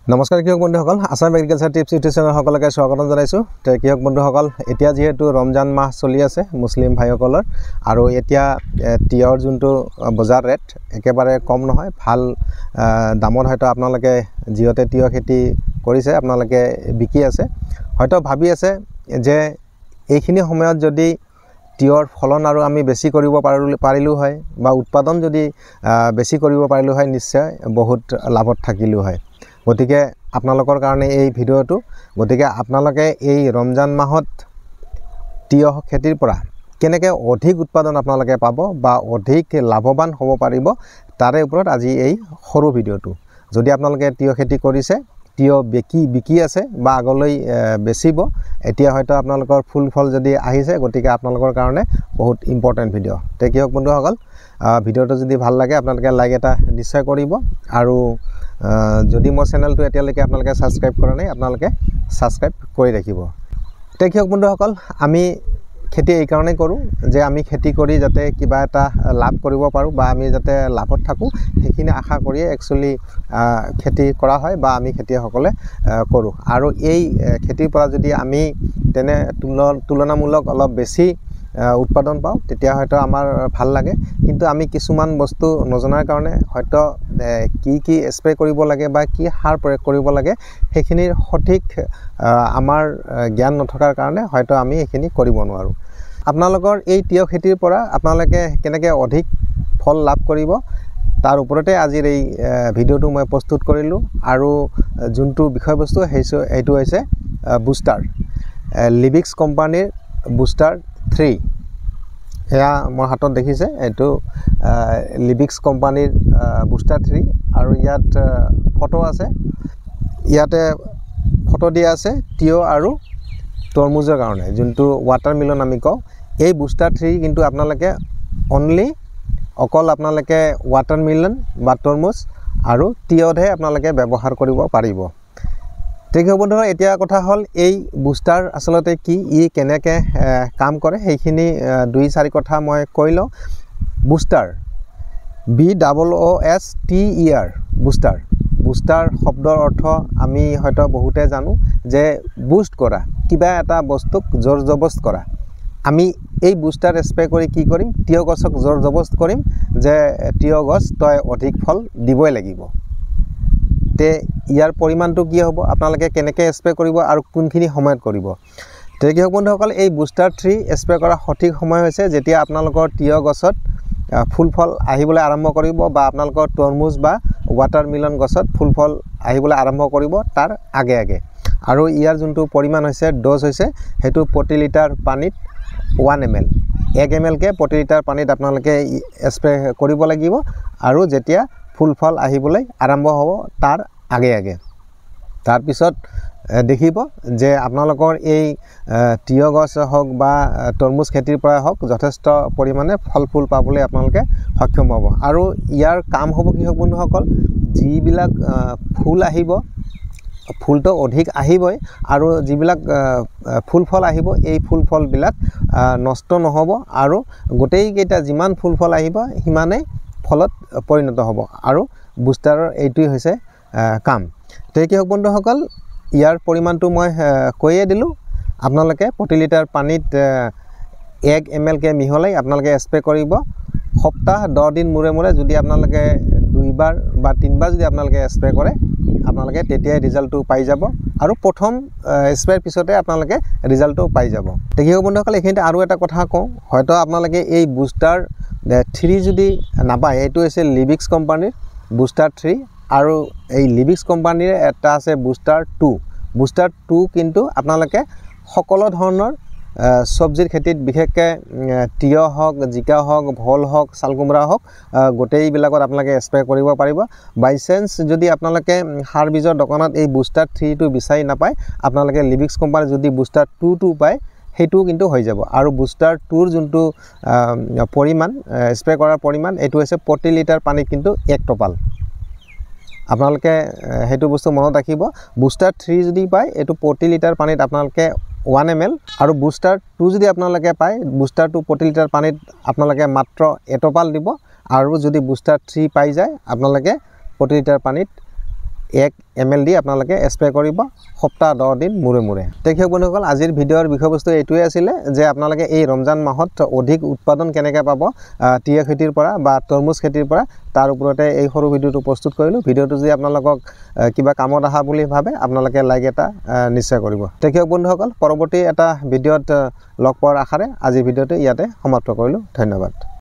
নমস্কাৰ কৃষক বন্ধুসকল, Assam agriculture tips YouTube channel সকলকে স্বাগতম জনাইছোঁ। কৃষক বন্ধুসকল, এতিয়া যিহেতু ৰমজান মাহ চলি আছে মুছলিম ভাইসকলৰ, আৰু এতিয়া তিয়ঁহৰ যোনটো বজাৰ ৰেট একেবাৰে কম নহয়, ভাল দামত হয়তো আপোনালোকে যিহেতু তিয়ঁহ খেতি কৰিছে আপোনালোকে বিকি আছে, হয়তো ভাবি আছে যে এইখিনি সময়ত যদি তিয়ঁহৰ ফলন আৰু আমি বেছি কৰিব পাৰিলোঁ হয় বা উৎপাদন যদি বেছি কৰিব পাৰিলোঁ হয়, নিশ্চয় বহুত লাভত থাকিলোঁ হয়। গতিকে আপোনালোকৰ কাৰণে এই ভিডিঅ'টো। গতিকে আপোনালোকে এই ৰমজান মাহত তিয়ঁহ খেতিৰ পৰা কেনেকৈ অধিক উৎপাদন আপোনালোকে পাব বা অধিক লাভৱান হ'ব পাৰিব, তাৰে ওপৰত আজি এই সৰু ভিডিঅ'টো। যদি আপোনালোকে তিয়ঁহ খেতি কৰিছে, তিয়ঁহ বিকি আছে বা আগলৈ বেচিব, এতিয়া হয়তো আপোনালোকৰ ফুল ফল যদি আহিছে, গতিকে আপোনালোকৰ কাৰণে বহুত ইম্পৰ্টেণ্ট ভিডিঅ'। কৃষক বন্ধুসকল, ভিডিঅ'টো যদি ভাল লাগে আপোনালোকে লাইক এটা নিশ্চয় কৰিব, আৰু যদি মোৰ চেনেলটো এতিয়ালৈকে আপোনালোকে ছাবস্ক্ৰাইব কৰা নাই, আপোনালোকে ছাবস্ক্ৰাইব কৰি ৰাখিব। কৃষক বন্ধুসকল, আমি খেতি এইকাৰণেই কৰোঁ যে আমি খেতি কৰি যাতে কিবা এটা লাভ কৰিব পাৰোঁ বা আমি যাতে লাভত থাকোঁ, সেইখিনি আশা কৰিয়ে একচুৱেলি খেতি কৰা হয় বা আমি খেতিয়কসকলে কৰোঁ। আৰু এই খেতিৰ পৰা যদি আমি তুলনামূলক অলপ বেছি উৎপাদন পাওঁ, তেতিয়া হয়তো আমাৰ ভাল লাগে। কিন্তু আমি কিছুমান বস্তু নজনাৰ কাৰণে হয়তো কি স্প্ৰে কৰিব লাগে বা কি সাৰ প্ৰয়োগ কৰিব লাগে, সেইখিনিৰ সঠিক আমাৰ জ্ঞান নথকাৰ কাৰণে হয়তো আমি এইখিনি কৰিব নোৱাৰোঁ। আপোনালোকৰ এই তিয়ঁহ খেতিৰ পৰা আপোনালোকে কেনেকৈ অধিক ফল লাভ কৰিব, তাৰ ওপৰতে আজিৰ এই ভিডিঅ'টো মই প্ৰস্তুত কৰিলোঁ। আৰু যোনটো বিষয়বস্তু সেইটো হৈছে বুষ্টাৰ, লিবিক্স কোম্পানীৰ বুষ্টাৰ 3। এয়া মোৰ হাতত দেখিছে, এইটো লিবিক্স কোম্পানীৰ বুষ্টাৰ 3, আৰু ইয়াত ফটো আছে। ইয়াতে ফটো দিয়া আছে তিয়ঁহ আৰু তৰমুজৰ কাৰণে, যোনটো ৱাটাৰমেলন আমি কওঁ। এই বুষ্টাৰ 3 কিন্তু আপোনালোকে অকল আপোনালোকে ৱাটাৰমেলন বা তৰমুজ আৰু তিয়ঁহহে আপোনালোকে ব্যৱহাৰ কৰিব পাৰিব। কৃষক বন্ধুসকল, এতিয়া কথা হ'ল এই বুষ্টাৰ আচলতে কি, ই কেনেকৈ কাম কৰে, সেইখিনি 2-4 কথা মই কৈ লওঁ। বুষ্টাৰ, BOOSTER, বুষ্টাৰ শব্দৰ অৰ্থ আমি হয়তো বহুতে জানো যে বুষ্ট কৰা, কিবা এটা বস্তুক জোৰ জবস্ত কৰা। আমি এই বুষ্টাৰ স্প্ৰে কৰি কি কৰিম, তিয়ঁহ গছক জোৰ জবস্ত কৰিম যে তিয়ঁহ গছ তই অধিক ফল দিবই লাগিব। তে ইয়াৰ পৰিমাণটো কি হ'ব, আপোনালোকে কেনেকৈ স্প্ৰে কৰিব আৰু কোনখিনি সময়ত কৰিব। কৃষক বন্ধুসকল, এই বুষ্টাৰ 3 স্প্ৰে কৰাৰ সঠিক সময় হৈছে যেতিয়া আপোনালোকৰ তিয়ঁহ গছত ফুল ফল আহিবলৈ আৰম্ভ কৰিব, বা আপোনালোকৰ তৰমুজ বা ৱাটাৰমেলন গছত ফুল ফল আহিবলৈ আৰম্ভ কৰিব তাৰ আগে আগে। আৰু ইয়াৰ যোনটো পৰিমাণ হৈছে, ড'জ হৈছে, সেইটো প্ৰতি লিটাৰ পানীত 1 ml, 1 ml-কৈ প্ৰতি লিটাৰ পানীত আপোনালোকে স্প্ৰে কৰিব লাগিব, আৰু যেতিয়া ফুল ফল আহিবলৈ আৰম্ভ হ'ব তাৰ আগে আগে। তাৰপিছত দেখিব যে আপোনালোকৰ এই তিয়ঁহ গছ হওক বা তৰমুজ খেতিৰ পৰা হওক, যথেষ্ট পৰিমাণে ফল ফুল পাবলৈ আপোনালোকে সক্ষম হ'ব। আৰু ইয়াৰ কাম হ'ব কৃষক বন্ধুসকল, যিবিলাক ফুল আহিব, ফুলটো অধিক আহিবই, আৰু যিবিলাক ফুল ফল আহিব, এই ফুল ফলবিলাক নষ্ট নহ'ব, আৰু গোটেইকেইটা যিমান ফুল ফল আহিব সিমানেই ফলত পৰিণত হ'ব। আৰু বুষ্টাৰৰ এইটোৱেই হৈছে কাম। কৃষক বন্ধুসকল, ইয়াৰ পৰিমাণটো মই কৈয়ে দিলোঁ। আপোনালোকে প্ৰতি লিটাৰ পানীত 1 ml-কৈ মিহলাই আপোনালোকে স্প্ৰে কৰিব। সপ্তাহ 10 দিন মূৰে মূৰে যদি আপোনালোকে 2বাৰ বা 3বাৰ যদি আপোনালোকে স্প্ৰে কৰে, আপোনালোকে তেতিয়াই ৰিজাল্টটো পাই যাব, আৰু প্ৰথম স্প্ৰেৰ পিছতে আপোনালোকে ৰিজাল্টটো পাই যাব। কৃষক বন্ধুসকল, এইখিনিতে আৰু এটা কথা কওঁ, হয়তো আপোনালোকে এই বুষ্টাৰ 3 যদি নাপায়, এইটো হৈছে লিবিক্স কোম্পানীৰ বুষ্টাৰ 3, আৰু এই লিবিক্স কোম্পানীৰ এটা আছে বুষ্টাৰ 2। বুষ্টাৰ 2 কিন্তু আপোনালোকে সকলো ধৰণৰ চব্জিৰ খেতিত, বিশেষকৈ তিয়ঁহ হওক, জিকা হওক, ভোল হওক, চাল কোমোৰা হওক, গোটেইবিলাকত আপোনালোকে স্প্ৰে কৰিব পাৰিব। বাই চান্স যদি আপোনালোকে সাৰ বীজৰ দোকানত এই বুষ্টাৰ 3টো বিচাৰি নাপায়, আপোনালোকে লিবিক্স কোম্পানীৰ যদি বুষ্টাৰ 2টো পায়, সেইটোও কিন্তু হৈ যাব। আৰু বুষ্টাৰ 2ৰ যোনটো পৰিমাণ, স্প্ৰে কৰাৰ পৰিমাণ, এইটো হৈছে প্ৰতি লিটাৰ পানীত কিন্তু 1 টোপাল। আপোনালোকে সেইটো বস্তু মনত ৰাখিব। বুষ্টাৰ 3 যদি পায়, এইটো প্ৰতি লিটাৰ পানীত আপোনালোকে 1 ml, আৰু বুষ্টাৰ 2 যদি আপোনালোকে পায়, বুষ্টাৰ 2 প্ৰতি লিটাৰ পানীত আপোনালোকে মাত্ৰ 1 টোপাল দিব। আৰু যদি বুষ্টাৰ 3 পাই যায়, আপোনালোকে প্ৰতি লিটাৰ পানীত 1 ml দি আপোনালোকে স্প্ৰে কৰিব সপ্তাহ 10 দিন মূৰে মূৰে। কৃষক বন্ধুসকল আজিৰ ভিডিঅ'ৰ বিষয়বস্তু এইটোৱে আছিল যে আপোনালোকে এই ৰমজান মাহত অধিক উৎপাদন কেনেকৈ পাব টিয়া খেতিৰ পৰা বা তৰমুজ খেতিৰ পৰা তাৰ ওপৰতে এই সৰু ভিডিঅ'টো প্ৰস্তুত কৰিলোঁ। ভিডিঅ'টো যদি আপোনালোকক কিবা কামত আহা বুলি ভাবে আপোনালোকে লাইক এটা নিশ্চয় কৰিব। কৃষক বন্ধুসকল পৰৱৰ্তী এটা ভিডিঅ'ত লগ পোৱাৰ আশাৰে আজিৰ ভিডিঅ'টো ইয়াতে সমাপ্ত কৰিলোঁ। ধন্যবাদ।